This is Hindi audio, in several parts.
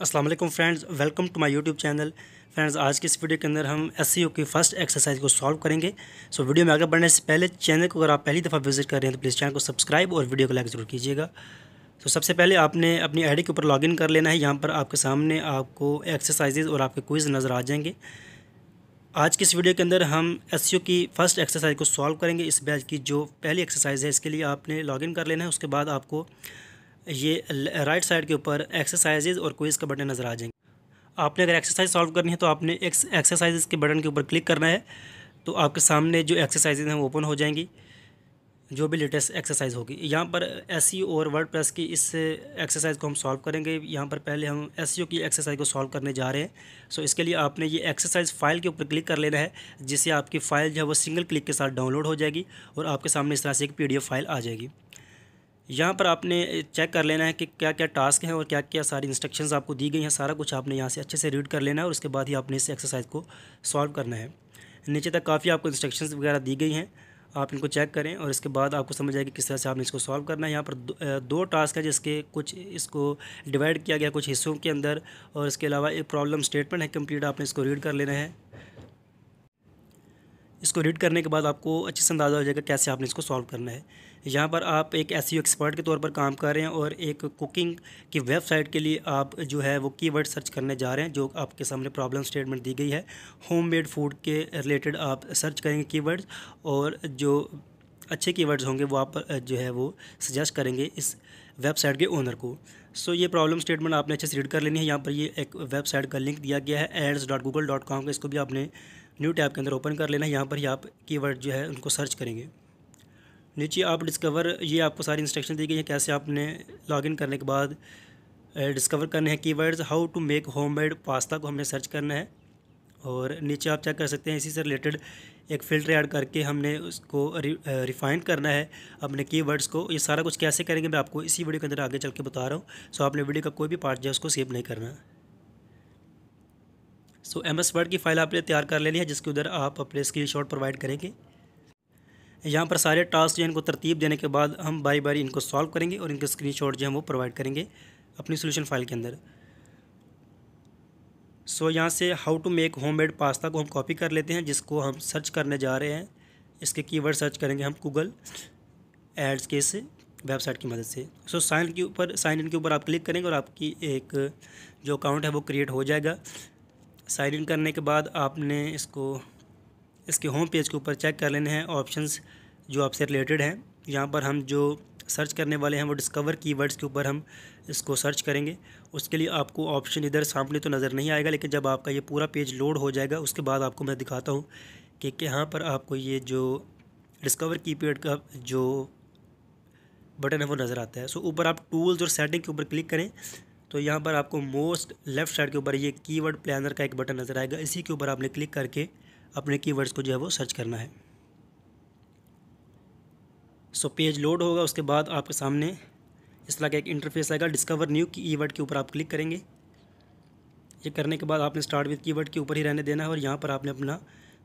अस्सलाम वालेकुम friends, welcome to my YouTube channel. Friends, आज की इस वीडियो के अंदर हम एसईओ की फ़र्स्ट एक्सरसाइज को सॉल्व करेंगे। सो वीडियो में आगे बढ़ने से पहले चैनल को अगर आप पहली दफ़ा विजिट कर रहे हैं तो प्लीज़ चैनल को सब्सक्राइब और वीडियो को लाइक ज़रूर कीजिएगा। तो सबसे पहले आपने अपनी आईडी के ऊपर लॉगिन कर लेना है। यहाँ पर आपके सामने आपको एक्सरसाइजेज और आपके क्विज़ नज़र आ जाएंगे। आज की इस वीडियो के अंदर हम एसईओ की फ़र्स्ट एक्सरसाइज को सॉल्व करेंगे। इस बैच की जो पहली एक्सरसाइज है इसके लिए आपने लॉगिन कर लेना है। उसके बाद आपको ये राइट साइड के ऊपर एक्सरसाइजेज और क्विज़ का बटन नज़र आ जाएंगे। आपने अगर एक्सरसाइज सॉल्व करनी है तो आपने एक्सरसाइजेज के बटन के ऊपर क्लिक करना है। तो आपके सामने जो एक्सरसाइजेज हैं वो ओपन हो जाएंगी, जो भी लेटेस्ट एक्सरसाइज होगी। यहाँ पर एसईओ और वर्डप्रेस की इस एक्सरसाइज को हम सॉल्व करेंगे। यहाँ पर पहले हम एसईओ की एक्सरसाइज को सॉल्व करने जा रहे हैं। सो इसके लिए आपने ये एक्सरसाइज फाइल के ऊपर क्लिक कर लेना है, जिससे आपकी फ़ाइल जो है वो सिंगल क्लिक के साथ डाउनलोड हो जाएगी और आपके सामने इस तरह से एक PDF फाइल आ जाएगी। यहाँ पर आपने चेक कर लेना है कि क्या क्या टास्क हैं और क्या क्या सारी इंस्ट्रक्शंस आपको दी गई हैं। सारा कुछ आपने यहाँ से अच्छे से रीड कर लेना है और उसके बाद ही आपने इस एक्सरसाइज को सॉल्व करना है। नीचे तक काफ़ी आपको इंस्ट्रक्शंस वगैरह दी गई हैं, आप इनको चेक करें और इसके बाद आपको समझ आएगी किस तरह से आपने इसको सॉल्व करना है। यहाँ पर दो टास्क है जिसके कुछ इसको डिवाइड किया गया कुछ हिस्सों के अंदर, और इसके अलावा एक प्रॉब्लम स्टेटमेंट है कंप्लीट, आपने इसको रीड कर लेना है। इसको रीड करने के बाद आपको अच्छे से अंदाज़ा हो जाएगा कैसे आपने इसको सॉल्व करना है। यहाँ पर आप एक एसईओ एक्सपर्ट के तौर पर काम कर रहे हैं और एक कुकिंग की वेबसाइट के लिए आप जो है वो कीवर्ड सर्च करने जा रहे हैं, जो आपके सामने प्रॉब्लम स्टेटमेंट दी गई है। होममेड फूड के रिलेटेड आप सर्च करेंगे कीवर्ड्स, और जो अच्छे कीवर्ड्स होंगे वो आप जो है वो सजेस्ट करेंगे इस वेबसाइट के ओनर को। सो ये प्रॉब्लम स्टेटमेंट आपने अच्छे से रीड कर लेनी है। यहाँ पर ये एक वेबसाइट का लिंक दिया गया है ads.google.com का, इसको भी आपने न्यू टैब के अंदर ओपन कर लेना है। यहाँ पर ही आप कीवर्ड जो है उनको सर्च करेंगे। नीचे आप डिस्कवर, ये आपको सारी इंस्ट्रक्शन दी गई है कैसे आपने लॉगिन करने के बाद डिस्कवर करने हैं keywords. How to make homemade pasta को हमने सर्च करना है, और नीचे आप चेक कर सकते हैं इसी से रिलेटेड एक फ़िल्टर ऐड करके हमने उसको रिफ़ाइन करना है अपने कीवर्ड्स को। ये सारा कुछ कैसे करेंगे मैं आपको इसी वीडियो के अंदर आगे चल के बता रहा हूँ। सो आपने वीडियो का कोई भी पार्ट जो है उसको सेव नहीं करना। सो MS वर्ड की फ़ाइल आपने तैयार कर लेनी है, जिसके उधर आप अपने स्क्रीनशॉट प्रोवाइड करेंगे। यहाँ पर सारे टास्क जो हैं इनको तरतीब देने के बाद हम बारी बारी इनको सॉल्व करेंगे और इनके स्क्रीनशॉट जो हैं वो प्रोवाइड करेंगे अपनी सोल्यूशन फाइल के अंदर। सो यहाँ से how to make homemade pasta को हम कॉपी कर लेते हैं, जिसको हम सर्च करने जा रहे हैं। इसके कीवर्ड सर्च करेंगे हम गूगल एड्स के इस वेबसाइट की मदद से। सो साइन इन के ऊपर आप क्लिक करेंगे और आपकी एक जो अकाउंट है वो क्रिएट हो जाएगा। साइन इन करने के बाद आपने इसके होम पेज के ऊपर चेक कर लेने हैं ऑप्शंस जो आपसे रिलेटेड हैं। यहाँ पर हम जो सर्च करने वाले हैं वो डिस्कवर कीवर्ड्स के ऊपर हम इसको सर्च करेंगे। उसके लिए आपको ऑप्शन इधर सामने तो नज़र नहीं आएगा, लेकिन जब आपका ये पूरा पेज लोड हो जाएगा उसके बाद आपको मैं दिखाता हूँ कि यहाँ पर आपको ये जो डिस्कवर कीवर्ड का जो बटन है वो नज़र आता है। सो ऊपर आप टूल्स और सेटिंग के ऊपर क्लिक करें तो यहाँ पर आपको मोस्ट लेफ़्ट साइड के ऊपर ये कीवर्ड प्लानर का एक बटन नज़र आएगा। इसी के ऊपर आपने क्लिक करके अपने कीवर्ड्स को जो है वो सर्च करना है। सो पेज लोड होगा, उसके बाद आपके सामने इस तरह का एक इंटरफेस आएगा। डिस्कवर न्यू कीवर्ड के ऊपर आप क्लिक करेंगे। ये करने के बाद आपने स्टार्ट विद कीवर्ड के ऊपर ही रहने देना है, और यहाँ पर आपने अपना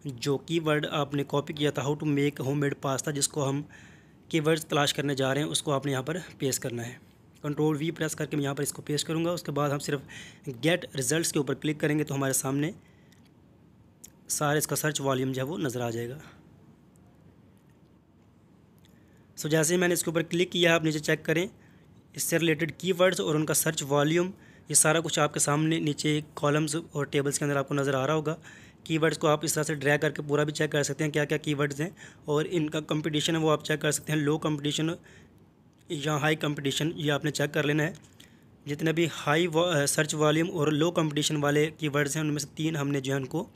जो कीवर्ड आपने कॉपी किया था how to make homemade pasta, जिसको हम कीवर्ड्स तलाश करने जा रहे हैं, उसको आपने यहाँ पर पेस्ट करना है। Ctrl+V प्रेस करके मैं यहाँ पर इसको पेस्ट करूँगा। उसके बाद हम सिर्फ गेट रिजल्ट्स के ऊपर क्लिक करेंगे तो हमारे सामने सारा इसका सर्च वॉल्यूम जो है वो नज़र आ जाएगा। सो जैसे ही मैंने इसके ऊपर क्लिक किया, आप नीचे चेक करें इससे रिलेटेड कीवर्ड्स और उनका सर्च वॉल्यूम, ये सारा कुछ आपके सामने नीचे कॉलम्स और टेबल्स के अंदर आपको नज़र आ रहा होगा। कीवर्ड्स को आप इस तरह से ड्रैग करके पूरा भी चेक कर सकते हैं क्या क्या कीवर्ड्स हैं, और इनका कंपटीशन है वो आप चेक कर सकते हैं। लो कंपटीशन या हाई कंपटीशन ये आपने चेक कर लेना है। जितने भी हाई सर्च वॉल्यूम और लो कंपटीशन वाले कीवर्ड्स हैं उनमें से 3 हमने जो है उनको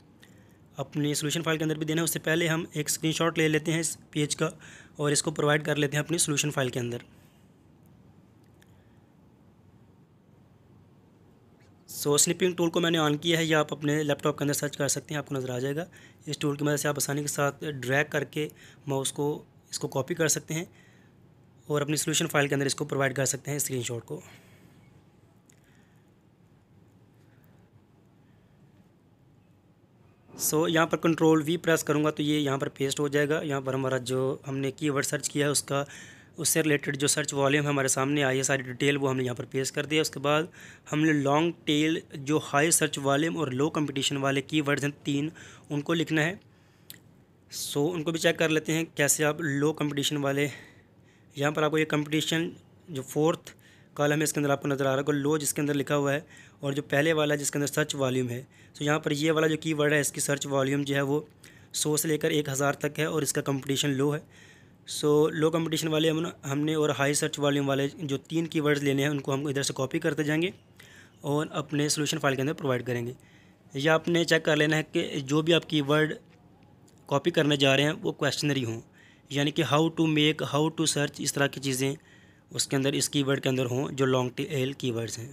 अपनी सोल्यूशन फाइल के अंदर भी देना है। उससे पहले हम एक स्क्रीनशॉट ले लेते हैं इस पेज का और इसको प्रोवाइड कर लेते हैं अपनी सोल्यूशन फाइल के अंदर। सो स्निपिंग टूल को मैंने ऑन किया है, या आप अपने लैपटॉप के अंदर सर्च कर सकते हैं, आपको नज़र आ जाएगा। इस टूल की मदद से आप आसानी के साथ ड्रैग करके माउस को इसको कॉपी कर सकते हैं और अपनी सोल्यूशन फाइल के अंदर इसको प्रोवाइड कर सकते हैं स्क्रीनशॉट को। सो यहाँ पर Ctrl+V प्रेस करूँगा तो ये यहाँ पर पेस्ट हो जाएगा। यहाँ पर हमारा जो हमने कीवर्ड सर्च किया है उसका उससे रिलेटेड जो सर्च वॉल्यूम हमारे सामने आई है सारी डिटेल वो हमने यहाँ पर पेस्ट कर दिया। उसके बाद हमने लॉन्ग टेल जो हाई सर्च वॉल्यूम और लो कंपटीशन वाले कीवर्ड्स हैं 3 उनको लिखना है। सो उनको भी चेक कर लेते हैं कैसे आप लो कंपटीशन वाले, यहाँ पर आपको ये कंपटीशन जो 4th कॉलम है इसके अंदर आपको नज़र आ रहा है लो जिसके अंदर लिखा हुआ है, और जो पहले वाला जिसके अंदर सर्च वॉल्यूम है। सो यहाँ पर ये वाला जो कीवर्ड है इसकी सर्च वॉल्यूम जो है वो 100 से लेकर 1000 तक है और इसका कंपटीशन लो है। सो लो कंपटीशन वाले हमने और हाई सर्च वॉल्यूम वाले जो 3 कीवर्ड्स लेने हैं उनको हम इधर से कॉपी करते जाएंगे और अपने सोल्यूशन फाइल के अंदर प्रोवाइड करेंगे। या आपने चेक कर लेना है कि जो भी आप कीवर्ड कॉपी करने जा रहे हैं वो क्वेश्चनरी हों, यानी कि how to make, how to search, इस तरह की चीज़ें उसके अंदर इस कीवर्ड के अंदर हों जो लॉन्ग टेल कीवर्ड्स हैं।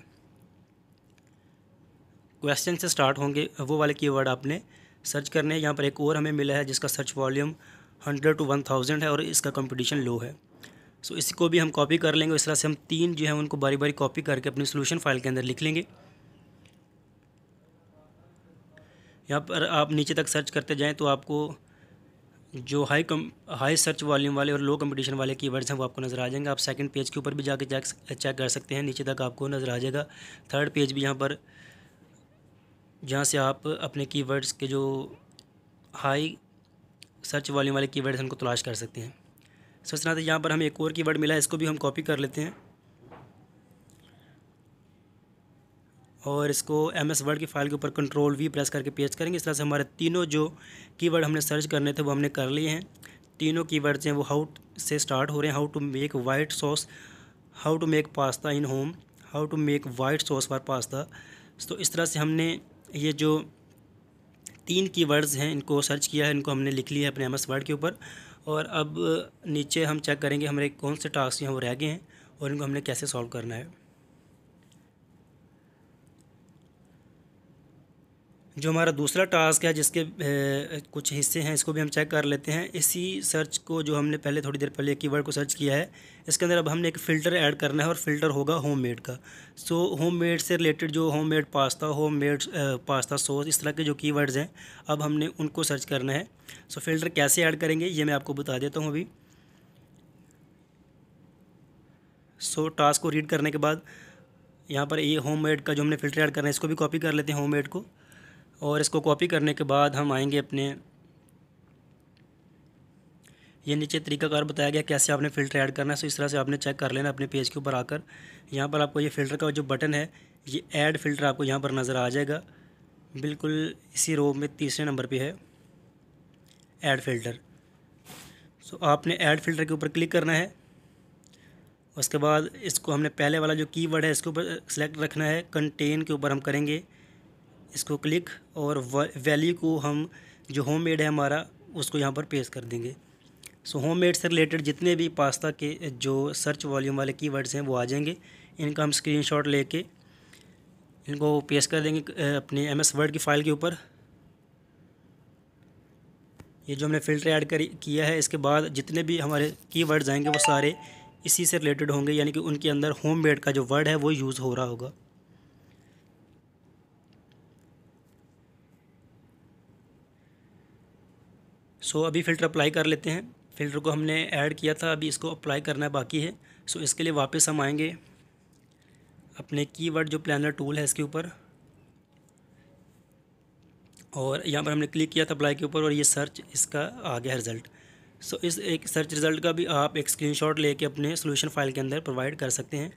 क्वेश्चन से स्टार्ट होंगे वो वाले कीवर्ड आपने सर्च करने हैं। यहाँ पर एक और हमें मिला है जिसका सर्च वॉल्यूम 100 to 1000 है और इसका कंपटीशन लो है। सो इसी को भी हम कॉपी कर लेंगे। इस तरह से हम 3 जो है उनको बारी बारी कॉपी करके अपनी सोल्यूशन फाइल के अंदर लिख लेंगे। यहाँ पर आप नीचे तक सर्च करते जाएं तो आपको जो हाई सर्च वॉल्यूम वाले और लो कंपटीशन वाले कीवर्ड्स हैं वो आपको नज़र आ जाएंगे। आप सेकंड पेज के ऊपर भी जाके चेक कर सकते हैं, नीचे तक आपको नज़र आ जाएगा। थर्ड पेज भी यहाँ पर जहाँ से आप अपने कीवर्ड्स के जो हाई सर्च वॉल्यूम वाले कीवर्ड्स हैं उनको तलाश कर सकते हैं। सो इस तरह से यहाँ पर हमें एक और कीवर्ड मिला है, इसको भी हम कॉपी कर लेते हैं और इसको MS वर्ड की फाइल के ऊपर Ctrl+V प्रेस करके पेस्ट करेंगे। इस तरह से हमारे तीनों जो कीवर्ड हमने सर्च करने थे वो हमने कर लिए हैं। तीनों कीवर्ड्स हैं वो हाउ से स्टार्ट हो रहे हैं। How to make white sauce, how to make pasta in home, how to make white sauce for pasta. तो इस तरह से हमने ये जो 3 कीवर्ड्स हैं इनको सर्च किया है, इनको हमने लिख लिया है अपने MS वर्ड के ऊपर। और अब नीचे हम चेक करेंगे हमारे कौन से टास्क हैं वो रह गए हैं और इनको हमने कैसे सॉल्व करना है। जो हमारा दूसरा टास्क है जिसके कुछ हिस्से हैं इसको भी हम चेक कर लेते हैं। इसी सर्च को जो हमने पहले थोड़ी देर पहले कीवर्ड को सर्च किया है इसके अंदर अब हमने एक फ़िल्टर ऐड करना है और फ़िल्टर होगा होममेड का। सो होममेड से रिलेटेड जो homemade pasta, homemade pasta sauce, इस तरह के जो कीवर्ड्स हैं अब हमने उनको सर्च करना है। सो फ़िल्टर कैसे ऐड करेंगे ये मैं आपको बता देता हूँ अभी। सो टास्क को रीड करने के बाद यहाँ पर ये होममेड का जो हमने फ़िल्टर ऐड करना है इसको भी कॉपी कर लेते हैं होममेड को। और इसको कॉपी करने के बाद हम आएंगे अपने, ये नीचे तरीकाकार बताया गया कैसे आपने फ़िल्टर ऐड करना है। सो इस तरह से आपने चेक कर लेना अपने पेज के ऊपर आकर। यहाँ पर आपको ये फ़िल्टर का जो बटन है ये ऐड फ़िल्टर आपको यहाँ पर नज़र आ जाएगा, बिल्कुल इसी रो में तीसरे नंबर पे है ऐड फ़िल्टर। सो आपने ऐड फ़िल्टर के ऊपर क्लिक करना है। उसके बाद इसको हमने पहले वाला जो कीवर्ड है इसके ऊपर सेलेक्ट रखना है, कंटेन के ऊपर हम करेंगे इसको क्लिक और वैल्यू को हम जो होममेड है हमारा उसको यहाँ पर पेस्ट कर देंगे। सो होममेड से रिलेटेड जितने भी पास्ता के जो सर्च वॉल्यूम वाले कीवर्ड्स हैं वो आ जाएंगे। इनका हम स्क्रीनशॉट लेके इनको पेस्ट कर देंगे अपने MS वर्ड की फ़ाइल के ऊपर। ये जो हमने फ़िल्टर ऐड किया है इसके बाद जितने भी हमारे कीवर्ड्स आएंगे वो सारे इसी से रिलेटेड होंगे, यानी कि उनके अंदर होममेड का जो वर्ड है वो यूज़ हो रहा होगा। सो अभी फ़िल्टर अप्लाई कर लेते हैं। फ़िल्टर को हमने ऐड किया था, अभी इसको अप्लाई करना है बाकी है। सो इसके लिए वापस हम आएंगे अपने कीवर्ड जो प्लानर टूल है इसके ऊपर और यहाँ पर हमने क्लिक किया था अप्लाई के ऊपर और ये सर्च इसका आ गया रिज़ल्ट। सो इस एक सर्च रिज़ल्ट का भी आप एक स्क्रीनशॉट लेके अपने सोल्यूशन फाइल के अंदर प्रोवाइड कर सकते हैं।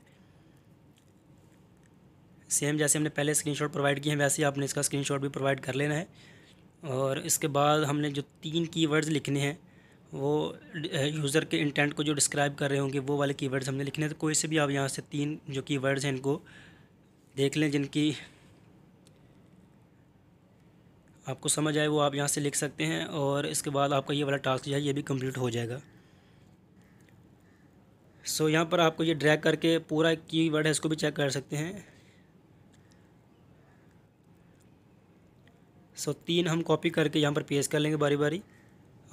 सेम जैसे हमने पहले स्क्रीनशॉट प्रोवाइड किए हैं वैसे ही आपने इसका स्क्रीनशॉट भी प्रोवाइड कर लेना है। और इसके बाद हमने जो 3 कीवर्ड्स लिखने हैं वो यूज़र के इंटेंट को जो डिस्क्राइब कर रहे होंगे वो वाले कीवर्ड्स हमने लिखने हैं। तो कोई से भी आप यहाँ से 3 जो कीवर्ड्स हैं इनको देख लें जिनकी आपको समझ आए वो आप यहाँ से लिख सकते हैं और इसके बाद आपका ये वाला टास्क जो है ये भी कंप्लीट हो जाएगा। सो यहाँ पर आपको ये ड्रैग करके पूरा कीवर्ड है इसको भी चेक कर सकते हैं। सो 3 हम कॉपी करके यहाँ पर पेस्ट कर लेंगे बारी बारी।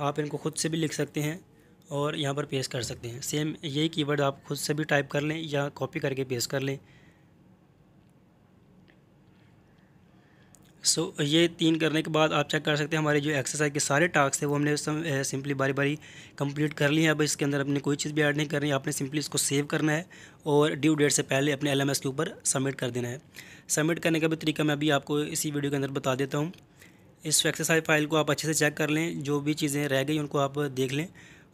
आप इनको खुद से भी लिख सकते हैं और यहाँ पर पेस्ट कर सकते हैं। सेम यही कीवर्ड आप खुद से भी टाइप कर लें या कॉपी करके पेस्ट कर लें। ये 3 करने के बाद आप चेक कर सकते हैं हमारे जो एक्सरसाइज के सारे टास्क थे वो हमने सिंपली बारी बारी कंप्लीट कर लिए हैं। अब इसके अंदर अपने कोई चीज़ भी ऐड नहीं करनी है, आपने सिंपली इसको सेव करना है और ड्यू डेट से पहले अपने LMS के ऊपर सबमिट कर देना है। सबमिट करने का भी तरीका मैं अभी आपको इसी वीडियो के अंदर बता देता हूँ। इस एक्सरसाइज फाइल को आप अच्छे से चेक कर लें, जो भी चीज़ें रह गई उनको आप देख लें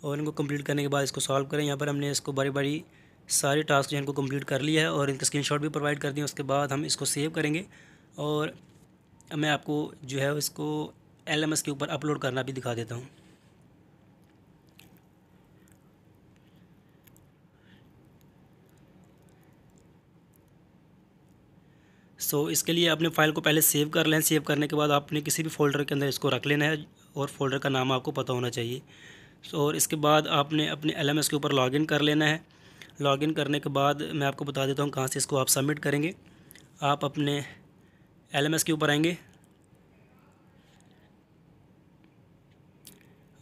और इनको कंप्लीट करने के बाद इसको सॉल्व करें। यहाँ पर हमने इसको बारी बारी सारे टास्क जो इनको कंप्लीट कर लिया है और इनका स्क्रीनशॉट भी प्रोवाइड कर दिया। उसके बाद हम इसको सेव करेंगे और मैं आपको जो है इसको LMS के ऊपर अपलोड करना भी दिखा देता हूँ। इसके लिए अपने फ़ाइल को पहले सेव कर लें। सेव करने के बाद आपने किसी भी फ़ोल्डर के अंदर इसको रख लेना है और फ़ोल्डर का नाम आपको पता होना चाहिए। और इसके बाद आपने अपने LMS के ऊपर लॉगिन कर लेना है। लॉगिन करने के बाद मैं आपको बता देता हूँ कहाँ से इसको आप सबमिट करेंगे। आप अपने LMS के ऊपर आएंगे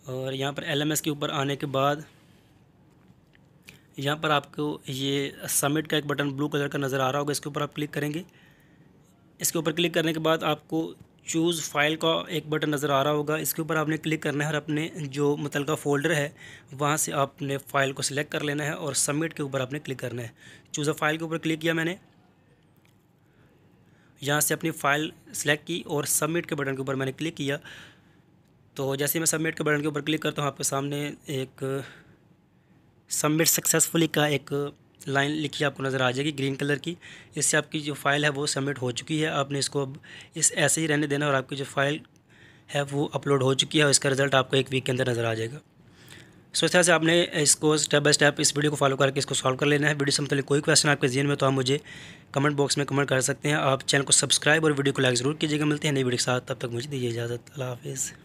और यहाँ पर LMS के ऊपर आने के बाद यहाँ पर आपको ये सबमिट का एक बटन ब्लू कलर का नज़र आ रहा होगा, इसके ऊपर आप क्लिक करेंगे। इसके ऊपर क्लिक करने के बाद आपको चूज़ फाइल का एक बटन नज़र आ रहा होगा, इसके ऊपर आपने क्लिक करना है और अपने जो मुतलका फ़ोल्डर है वहाँ से आपने फ़ाइल को सिलेक्ट कर लेना है और सबमिट के ऊपर आपने क्लिक करना है। चूज़ अ फाइल के ऊपर क्लिक किया मैंने, यहाँ से अपनी फ़ाइल सेलेक्ट की और सबमिट के बटन के ऊपर मैंने क्लिक किया। तो जैसे मैं सबमिट के बटन के ऊपर क्लिक करता हूँ आपके सामने एक सबमिट सक्सेसफुली का एक लाइन लिखी आपको नज़र आ जाएगी ग्रीन कलर की। इससे आपकी जो फ़ाइल है वो सबमिट हो चुकी है। आपने इसको अब इस ऐसे ही रहने देना और आपकी जो फ़ाइल है वो अपलोड हो चुकी है और इसका रिज़ल्ट आपको 1 वीक के अंदर नज़र आ जाएगा। इस तरह से आपने इसको स्टेप बाय स्टेप इस वीडियो को फॉलो करके इसको सॉल्व कर लेना है। वीडियो से मतलब कोई क्वेश्चन आपके ज़हन में तो आप मुझे कमेंट बॉक्स में कमेंट कर सकते हैं। आप चैनल को सब्सक्राइब और वीडियो को लाइक ज़रूर कीजिएगा। मिलते हैं नई वीडियो के साथ, तब तक मुझे दीजिए इजाज़त। अल्लाह हाफ़िज़।